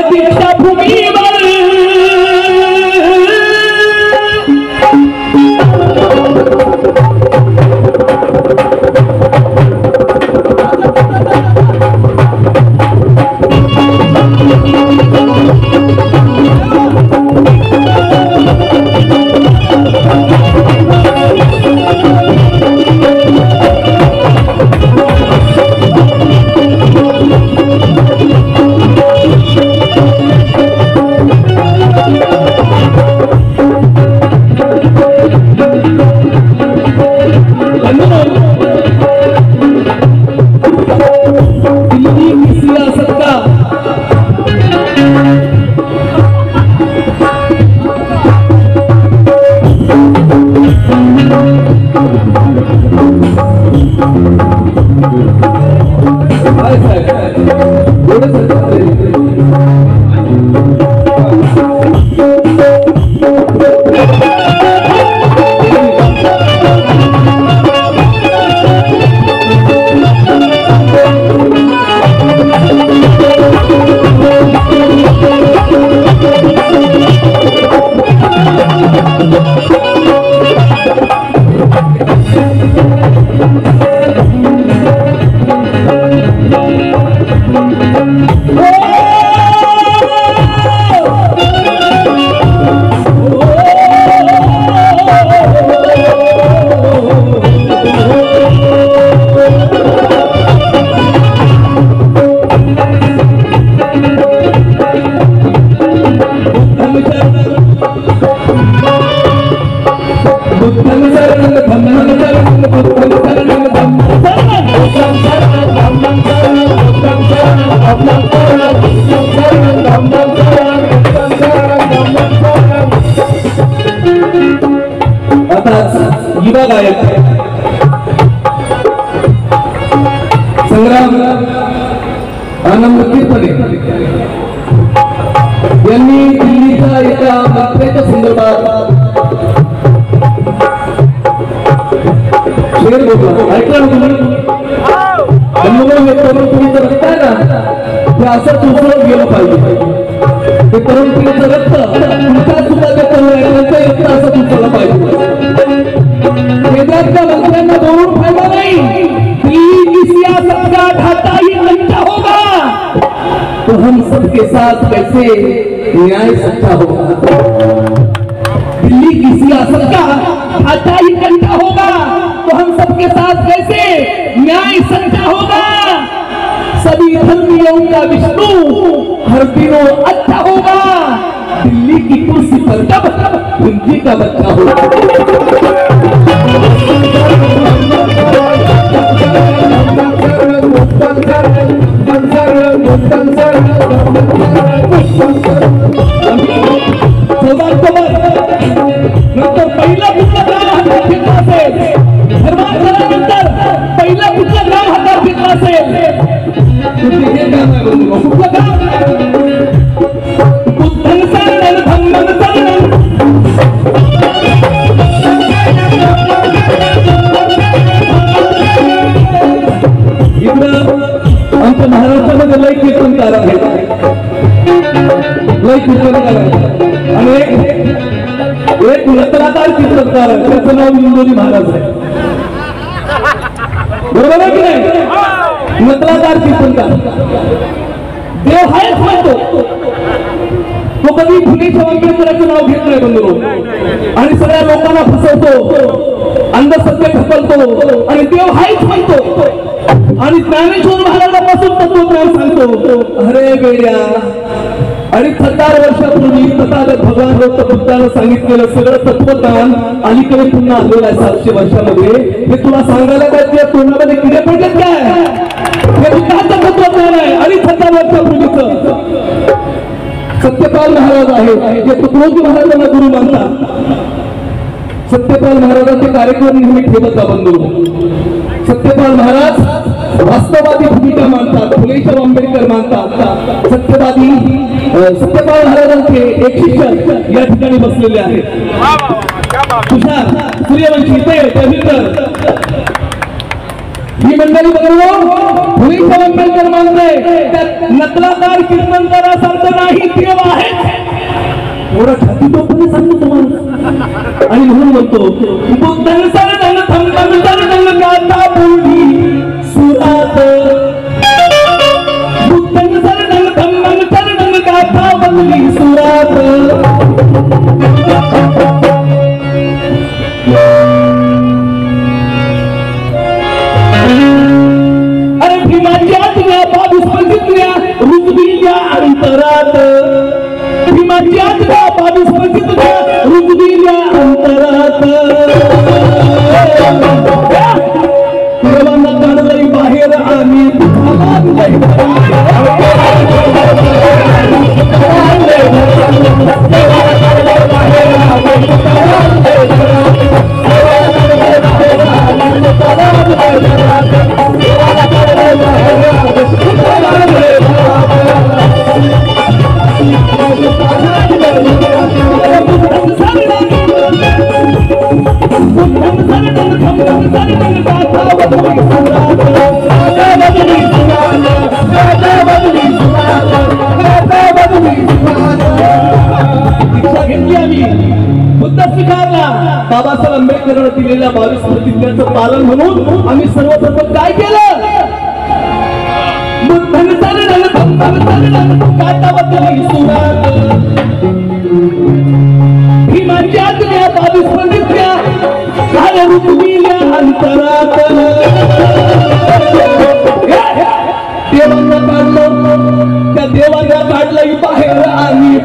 दीक्षा भूमीवर युवा गायक संग्राम आनंद कीर्तने यांनी दिल्लीच्या एका मत्रेच्या संदर्भात शेर बोलला. ऐकलं तुम्ही? तुम्ही जर काय ना ते असं तुमचं गेलं पाहिजे. ते तरुण पिढीचं रक्त तुमच्या सुद्धा रक्त असं तुमचं पाहिजे. केंद्रातल्या मंत्र्यांना बोलून फायदा नहीं. दिल्ली की सियासत का ढांचा ही लंचा होगा तो हम सबके साथ कैसे न्याय सच्चा होगा. दिल्ली की सियासत का ढांचा ही लंचा होगा तो हम सबके साथ कैसे न्याय सच्चा होगा. सभी धर्मियों का विष्णु हर दिनों अच्छा होगा. दिल्ली की कुर्सी पर जब उनकी का बच्चा होगा. नंतर पहिला कुठला ग्राम हातात घेतला असेल, धर्मांतरानंतर पहिला कुठला ग्राम हातात घेतला असेल, कुठलं ग्राम? बुद्धन शरणं धम्मं शरणं. आमच्या महाराष्ट्रामध्ये लय कीर्तनकार आहेत, लय कीर्तनकार आहेत आणि एक लतरादार कीर्तनकार आहे, त्याचं नाव इंदोरी महाराज आहे. बरोबर आहे की नाही? लतरादार कीर्तनकार देव आहेच म्हणतो. तो कधी फुले आंबेडकरांचं नाव घेत नाही बंधू आणि सगळ्या लोकांना फसवतो, अंधसत्य ठपलतो आणि देव आहेच म्हणतो. आणि ज्ञानेश्वर महाराजांपासून तत्वज्ञान सांगतो. अरे बेड्या, 2,500 वर्षापूर्वी तथागत भगवान बुद्धानं सांगितलेलं सगळं तत्वज्ञान अलीकडे पुन्हा आलेलं आहे 700 वर्षामध्ये. हे तुला सांगायला पाहिजे तोंडामध्ये किडे पडलेत काय? हे बुद्धाचं तत्वज्ञान आहे. 2,500 वर्षापूर्वीचं. सत्यपाल महाराज आहे जे तुकडोजी महाराजांना गुरु मानतात. सत्यपाल महाराजांचे कार्यक्रम नेहमी ठेवत जा बंधू. सत्यपाल महाराज वास्तववादी भूमिका मानतात, फुलेशाह आंबेडकर मानतात. सत्यपाल महाराजांचे एक शिष्य या ठिकाणी बसलेले आहेत. तुषार सूर्यवंशी ते ही मंडळी बरोबर फुले शाहू आंबेडकर मानते त्यात नकलाकार कीर्तनकारासारखं नाही देव आहे एवढा छाती टोपणे सांगतो तुम्हाला आणि म्हणून म्हणतो बुद्धन सरदन थंबन सरदन गाता बोलली सुरात बुद्धन सरदन थंबन सरदन गाता बोलली सुरात अरे भीमाच्या तुझ्या बावीस पंचितल्या रुजविल्या अंतरात भीमाच्या तुझ्या बावीस पंचितल्या रुजविल्या अंतरात देवांना काढलंय बाहेर आणि बाबासाहेब आंबेडकरांनी दिलेल्या 22 प्रतिज्ञांचं पालन म्हणून आम्ही सर्वप्रथम काय केलं भीमाच्या तुझ्या 22 प्रतिज्ञा काय रुजविल्या अंतरात देवांना काढलं त्या देवांना काढलंय बाहेर आणि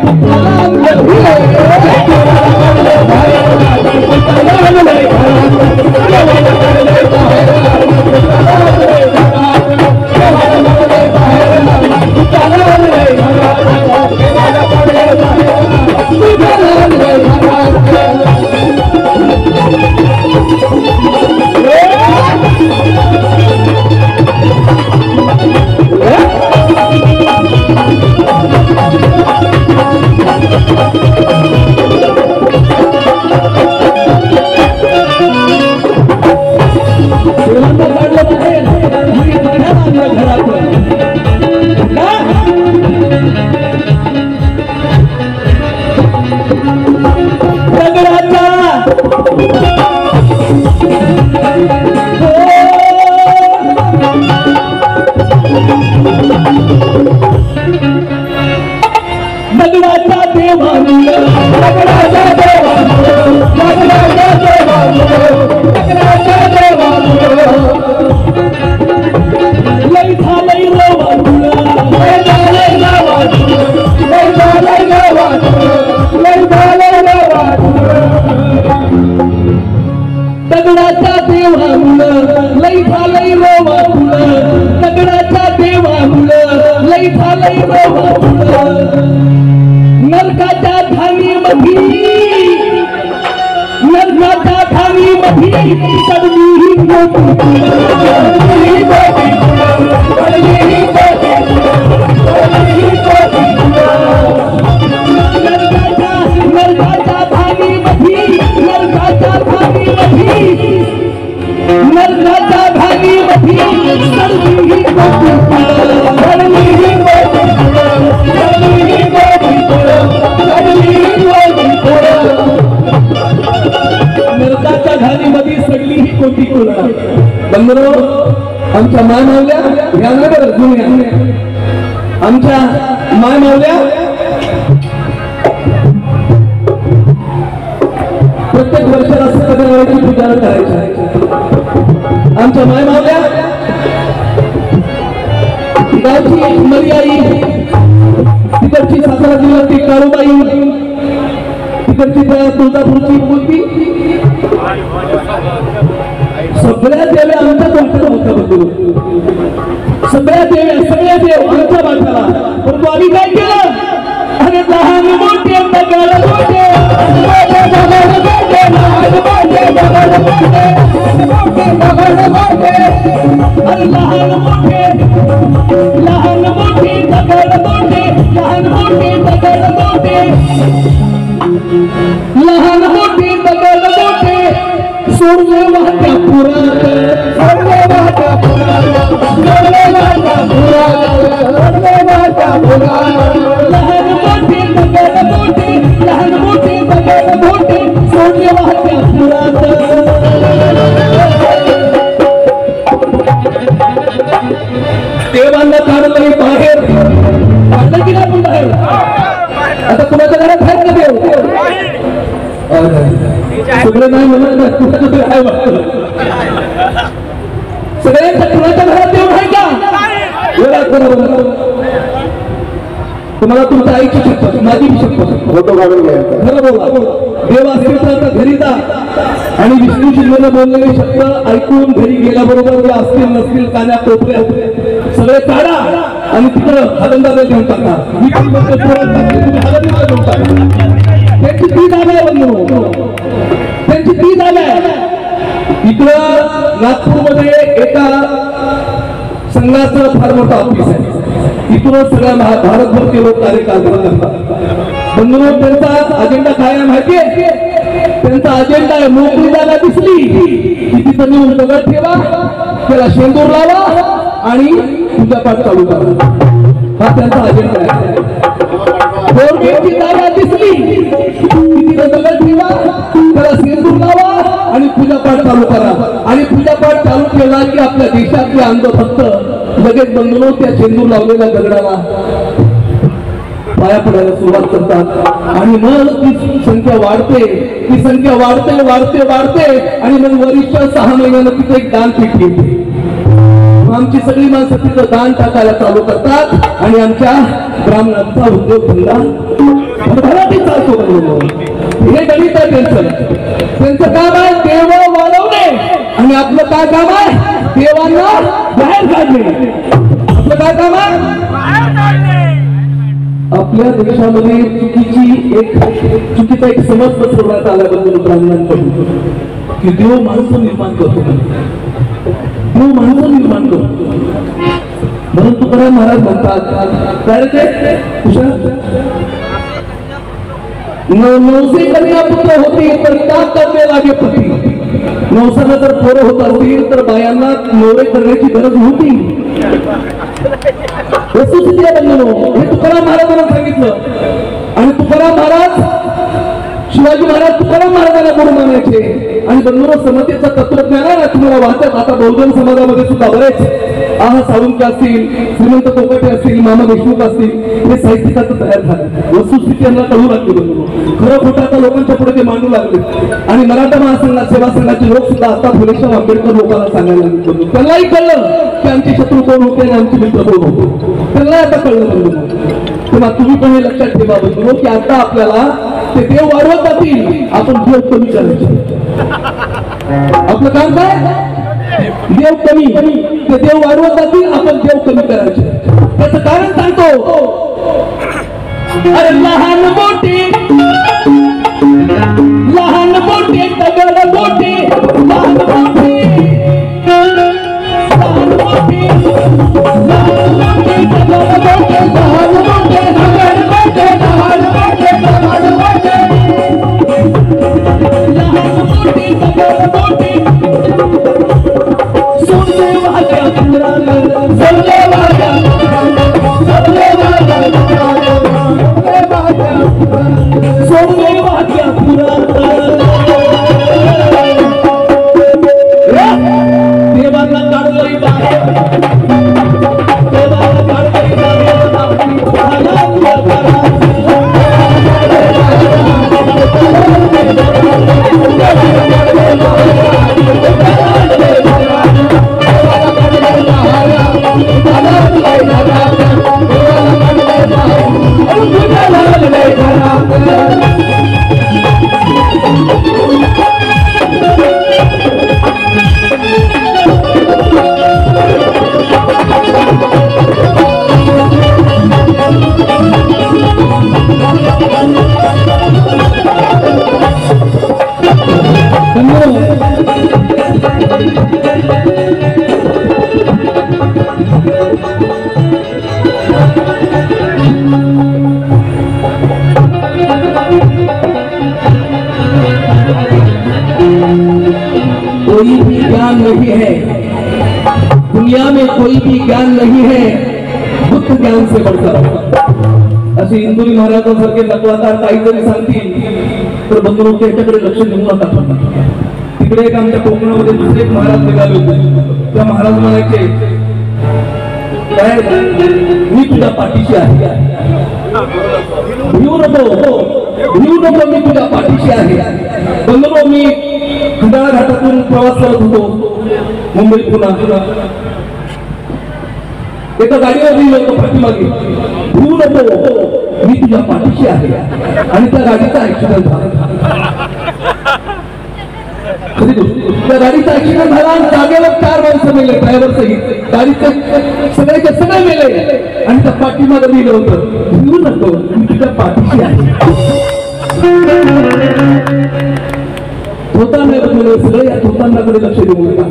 नरकाच्या खाणी मधी चढली नरकाच्या घाणीमध्ये सगळी ही कोटी कोण बंधनो आमच्या माय मावल्या ह्या नगर जुन्या आमच्या माय मावल्या प्रत्येक वर्षाला सत्यनारायणाची पूजा करायची आमच्या माय मावल्या गावची एक मर्याई तिकडची सातारा जिल्ह्याची काळूबाई तिकडची तुळजापूरची मूर्ती सगळ्या देव्या आमच्या वाट्याला होत्या बघू सगळ्या देव आमच्या वाट्याला परंतु आम्ही काय केलं अरे लहान मोठे दगड मोठे अरे लहान मोठे दगड मोठे लहान मोठे दगड मोठे लहान मोठे दगड मोठे सोडले वाहत्या पुरात लहान मोठे दगड मोठे लहान मोठे दगड मोठे सोडले वाहत्या पुरात देवांना काढलं बाहेर काढलं की नाही बाहेर आता कुणाच्या घरात आहेत का देव सगळं नाही म्हणत ना कुणाचं तरी आहे वाटतं सगळ्यांच्या कुणाच्या घरात देव आहे का तुम्हाला तुमच्या आईची शपथ माझी बी शपथ फोटो काढून घ्यायचा खरं बोला देव असेल तर घरी जा आणि विष्णू शिंदेनं बोललेले शब्द ऐकून घरी गेल्याबरोबर जे असतील नसतील कान्या कोपऱ्या सगळे काढा आणि तिकडं हलंदाज घेऊन टाका त्यांची ती जागा आहे बंधू त्यांची ती जागा आहे इकडं नागपूरमध्ये एका संघाचं फार मोठं ऑफिस आहे इथूनच सगळ्या भारतभर ते लोक कार्यक्रम करतात बंधू त्यांचा अजेंडा काय आहे माहितीये त्यांचा अजेंडा आहे मोकळी जागा दिसली की तिथं नेऊन दगड ठेवा त्याला शेंदूर लावा आणि पूजापाठ चालू करा हा त्यांचा अजेंडा आहे गव्हर्नमेंटची जागा दिसली की तिथं दगड ठेवा त्याला शेंदूर लावा आणि पूजापाठ चालू करा आणि पूजापाठ चालू केला की आपल्या देशातले अंधभक्त लगेच बंधून त्या शेंदूर लावलेल्या दगडाला पाया पडायला सुरुवात करतात आणि मग ती संख्या वाढते ती संख्या वाढते वाढते वाढते आणि मग वरिष्ठ 6 महिन्यानं तिथे एक दान पेटी येते आमची सगळी माणसं तिथं दान टाकायला चालू करतात आणि आमच्या ब्राह्मणांचा उद्योगधंदा भरभराटी चालतो हे गणित आहे त्यांचं काम आहे देव वाढवणे आणि आपलं काय काम आहे देवांना बाहेर काढणे आपलं काय काम आहे आपल्या देशामध्ये चुकीचा एक समज पसरवण्यात आल्याबद्दल ब्राह्मणांकडून की देव माणसं निर्माण करतो देव माणसं निर्माण करतो म्हणून तुकाराम महाराज म्हणतात काय रे नवसे कन्या पुत्र होते तर का करणे लागे पती नवसाला जर पोरं होत असतील तर बायांना नवरे करण्याची गरज होती वस्तुस्थिती आहे बंधू हे तुकाराम महाराजांना सांगितलं आणि तुकाराम महाराज शिवाजी महाराज तुकाराम महाराजांना गुरु मानायचे आणि बंधू समतेचं तत्वज्ञान आहे ना तुम्हाला वाचत आता बहुजन समाजामध्ये सुद्धा बरेच आहा साळुंके असतील श्रीमंत कोकाटे असतील मामा देशमुख असतील हे साहित्यिकाचं तयार झालं वस्तुस्थिती यांना कळू लागली बंधू खरं खोटं आता लोकांच्या पुढे ते मांडू लागले आणि मराठा महासंघ सेवा संघाचे लोक सुद्धा आता फुलेशाह आंबेडकर लोकांना सांगायला लागले बंधू त्यांनाही कळलं की आमचे शत्रू कोण होते आणि आमचे मित्र कोण होते त्यांनाही आता कळलं बंधू तेव्हा तुम्ही पण हे लक्षात ठेवा बंधू की आता आपल्याला ते देव वाढवत जातील आपण देव कमी करायचे आपलं काम काय देव कमी ते देव वाढवत जातील आपण देव कमी करायचे त्याचं कारण सांगतो अरे लहान मोठे दगड मोठे लहान मोठे कोई भी ज्ञान नहीं है दुनिया में कोई भी ज्ञान नहीं है बुद्ध बुद्ध ज्ञान से बढ़कर असे इंदुरी महाराजांसारखे नकलाकार काहीतरी सांगतील तर बंधू त्याच्याकडे लक्ष देऊ नका. तिकडे एक आमच्या कोकणामध्ये दुसरे एक महाराज निघाले होते. त्या महाराज म्हणायचे काय मी तुझ्या पाठीशी आहे, भिवू नको मी तुझ्या पाठीशी आहे. बंधू मी खंडाळा घाटातून प्रवास करत होतो मुंबई पुन्हा. एका गाडीवर लिहिलं होतं पाठीमागे भिवू नको मी तुझ्या पाठीशी आहे आणि त्या गाडीचा ऍक्सिडेंट झाला. त्या गाडीचा ऍक्सिडेंट झाला आणि जागेवर 4 माणसं मेले, ड्रायव्हर सहित गाडीचे सगळ्याचे सगळे मेले. आणि त्या पाठीमागे लिहिलं होतं भिवू नको मी तुझ्या पाठीशी आहे. धोतांना सगळं या धोतांनाकडे लक्ष देऊ नका.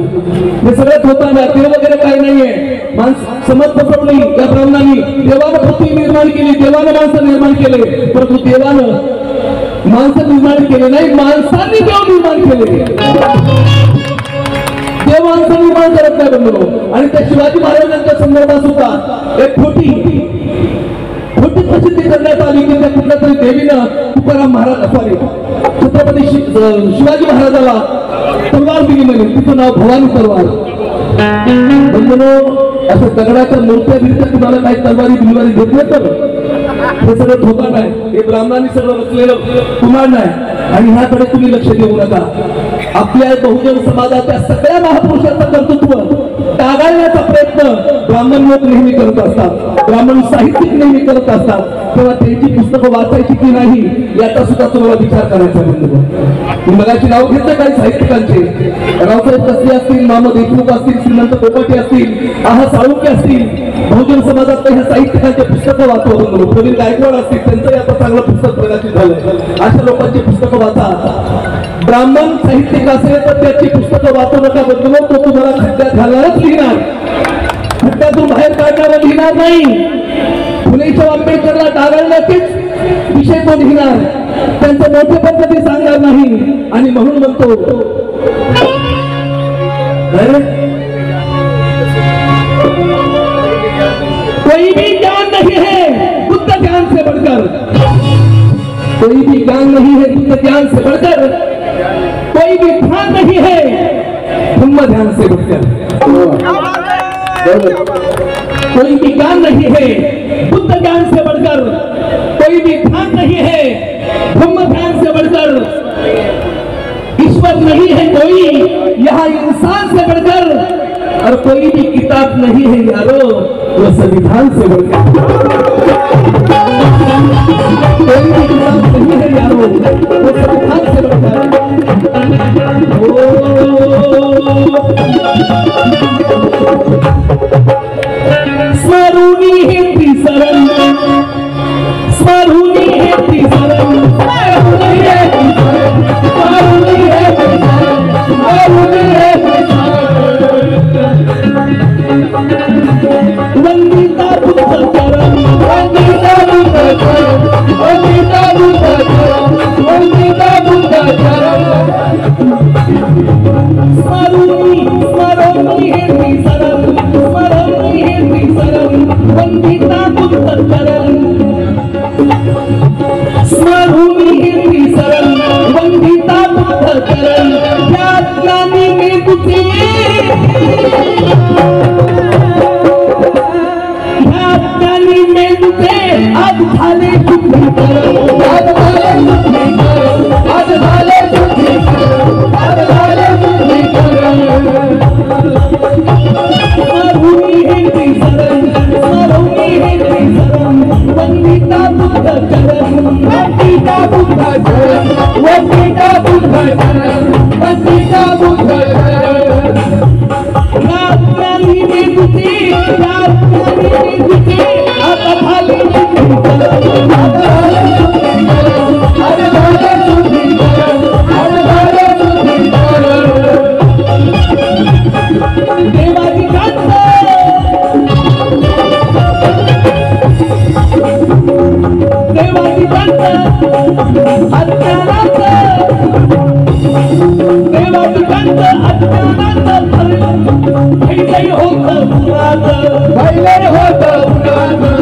हे सगळं धोतांना देव वगैरे काही नाहीये. माणसं समज पसरवली या ब्राह्मणांनी. देवानं पृथ्वी निर्माण केली, देवानं माणसं निर्माण केले, परंतु देवानं माणसं निर्माण केले नाही, माणसांनी देव निर्माण केले. देव माणसं निर्माण करत नाही बंधू. आणि त्या शिवाजी महाराजांच्या संदर्भात सुद्धा एक खोटी प्रसिद्धी करण्यात आली की त्या कुठल्या तरी देवीनं तुकाराम महाराज सॉरी छत्रपती शिवाजी महाराजाला तलवार दिली म्हणे, तिचं नाव भवानी तलवार. असं दगडाच्या मूर्त्या बिरत्या तुम्हाला काही तलवारी बिलवारी घेतले तर हे सगळं धोका नाही. हे ब्राह्मणांनी सगळं रचलेलं कुमार नाही. आणि ह्याकडे तुम्ही लक्ष देऊ नका. आपल्या बहुजन समाजाच्या सगळ्या महापुरुषांचं कर्तृत्व टाळण्याचा प्रयत्न ब्राह्मण लोक नेहमी करत असतात, ब्राह्मण साहित्यिक नेहमी करत असतात. तेव्हा त्यांची पुस्तकं वाचायची की नाही याचा सुद्धा तुम्हाला विचार करायचा बंधू. मी मगाची नाव घेतलं काही साहित्यिकांचे, रावसाहेब कसले असतील, मामा देशमुख असतील, श्रीमंत पोपटे असतील, आहा साळुंखे असतील. बहुजन समाजातल्या ह्या साहित्यिकांचे पुस्तकं वाचवा बंधू. प्रवीण गायकवाड असतील, त्यांचंही आता चांगलं पुस्तक प्रकाशित झालं. अशा लोकांची पुस्तकं वाचा. ब्राह्मण साहित्यिक असेल तर त्याची पुस्तकं वाचू नका बंधू. तो तुम्हाला खड्ड्यात घालणारच लिहिणार, खड्ड्यातून बाहेर काढणारा लिहिणार नाही. फुलेच्या आंबेडकरला डागाळण्याचेच विषय तो लिहिणार, त्यांचं मोठेपण कधी सांगणार नाही. आणि म्हणून म्हणतो कोई भी ज्ञान नहीं है बुद्ध ज्ञान से बढ़कर, कोई भी ज्ञान नहीं है बुद्ध ज्ञान से बढ़कर, कोई भी ध्यान नहीं है ब्रह्म ध्यान से बढ़कर. कोई भी ज्ञान नहीं है बुद्ध ज्ञान से बढ़कर, कोई भी ध्यान नहीं है ब्रह्म ध्यान से बढ़कर, ईश्वर नहीं है कोई यहाँ इंसान से बढ़कर, और कोई भी किताब नहीं है यारो वो संविधान से बढ़कर. कोई भी किताब नहीं है यारो वो संविधान से बढ़कर. स्मरूनी है त्रिशरण, स्मरूनी है त्रिशरण, स्मरूनी है त्रिशरण, स्मरूनी है त्रिशरण, स्मरूनी है त्रिशरण. वंदिता बुद्ध चरण, वंदिता बुद्ध चरण, वंदिता बुद्ध चरण, वंदिता बुद्ध चरण. स्मरूनी स्मरूनी है त्रिशरण, स्मरूनी है त्रिशरण, वंदिता बुद्ध चरण. स्मरूनी है त्रिशरण, वंदिता बुद्ध चरण. या ज्ञानी में तुझे, या ज्ञानी में तुझे आज झाले शुद्धीकरण, आज झाले शुद्धीकरण, आज झाले शुद्धीकरण, आज झाले शुद्धीकरण. स्मरूनी है त्रिशरण, स्मरूनी है त्रिशरण, वंदिता बुद्ध चरण, वंदिता बुद्ध चरण, वंदिता बुद्ध चरण, वंदिता बुद्ध चरण. ज्ञानी में तुझे, ज्ञानी में तुझे आता झाले शुद्धीकरण, आता झाले शुद्धीकरण, आता झाले शुद्धीकरण, आता झाले शुद्धीकरण. देवाची कांत, देवाची कांत अज्ञानात, देवाची कांत अज्ञानात भरलं. भैलय होत उन्हात, भैलय होत उन्हात,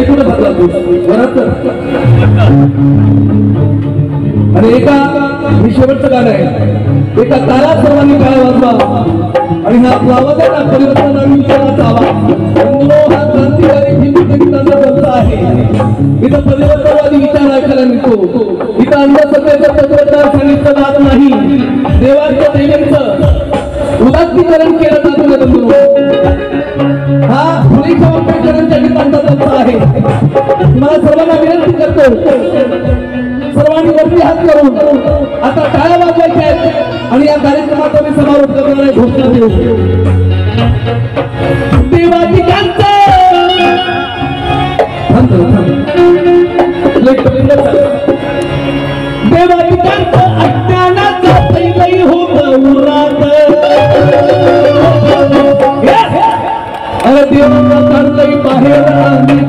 कुठे घातला तू वरात आणि एका ही शेवटचं गाणं आहे एका तालात सर्वांनी काळ वाजवा आणि हा आपला आवाज आहे ना परिवर्तन आणि विचाराचा आवाज हा क्रांतिकारी हिंदू गीतांचा ग्रंथ आहे इथं परिवर्तनवादी विचार ऐकायला मिळतो इथं अंधश्रद्धेचं तत्वज्ञान सांगितलं जात नाही देवाच्या दैन्याचं उदात्तीकरण केलं जातं ना बंधू हा फुले शाहू आंबेडकरांच्या गीतांचा ग्रंथ आहे मला सर्वांना विनंती करतो सर्वांनी वरती हात करून आता टाळ्या वाजवायच्या आहेत आणि या कार्यक्रमाचा मी समारोप करणार आहे घोषणा देऊ देवाची कांत देवाची कांत अज्ञानाचं पहिलंही होतं उरात अरे देवाला काढलंय बाहेर